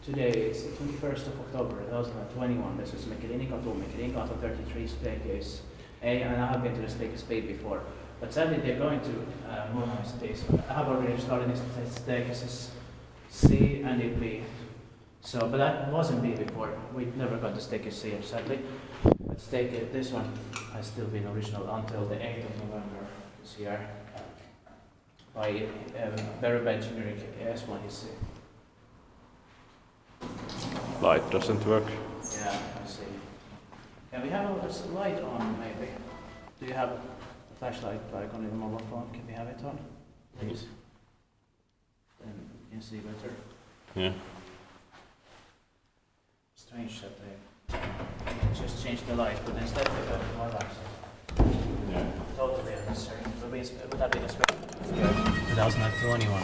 Today is the 21st of October 2021. This is Mechelininkatu 33 staircase A, and I have been to the staircase B before. But sadly, they're going to modernize this. I have already started this staircases C and in B. So, but I wasn't B before. We never got the staircase C, sadly. But staircase, this one has still been original until the 8th of November this year by very bad generic Espoon Hissi. Light doesn't work. Yeah, I see. Can we have a light on, maybe? Do you have a flashlight like on your mobile phone? Can we have it on, please? Then you can see better. Yeah. Strange that they just changed the light, but instead they got more lights. Yeah. Totally unnecessary. Would that be the spec? 2021.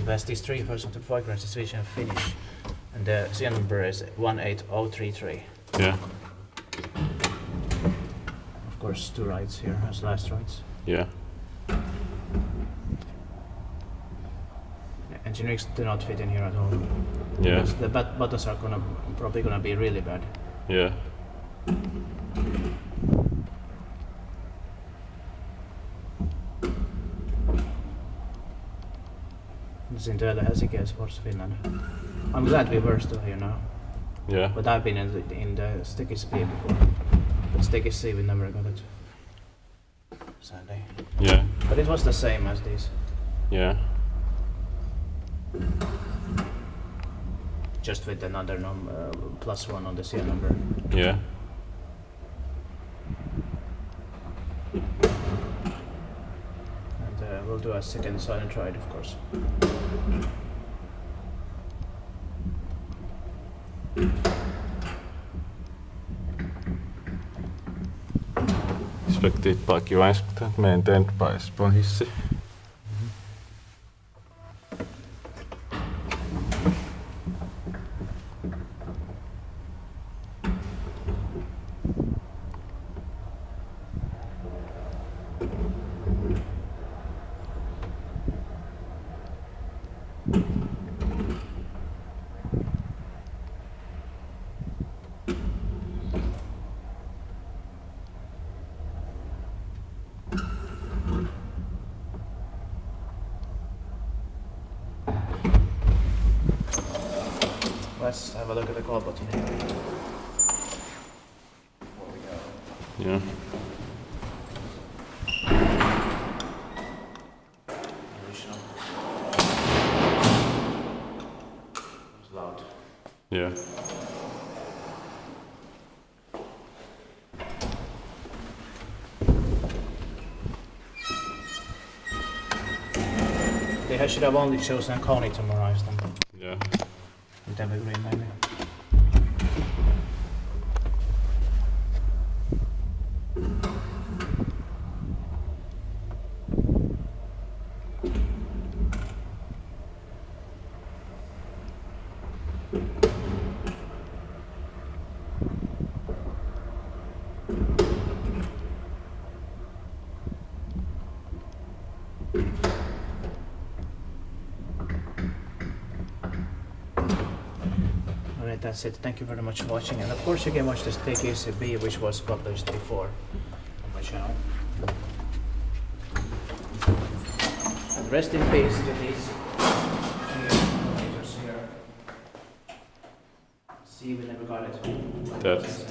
Best is 3% of fragrance is Swedish and Finnish. And the serial number is 18033. Yeah. Of course, two rights here as last rights. Yeah. And generics do not fit in here at all. Yeah. Because the buttons are probably gonna be really bad. Yeah. It's in the Helsinki, Espoon, Finland. I'm glad we were still here now. Yeah. But I've been in the staircase B before. But staircase C we never got it. Sadly. Yeah. But it was the same as this. Yeah. Just with another +1 on the serial number. Yeah. And we'll do a second silent ride, of course. Expected by Q1 and maintained by Espoon Hissi. Let's have a look at the call button here. Before we go. Yeah. Original. It's loud. Yeah. They should have only chosen Koni to modernize them. Yeah. With evergreen, maybe. Alright, that's it. Thank you very much for watching. And of course you can watch the staircase B, which was published before on my channel. And rest in peace to these here. See, we never got it. That's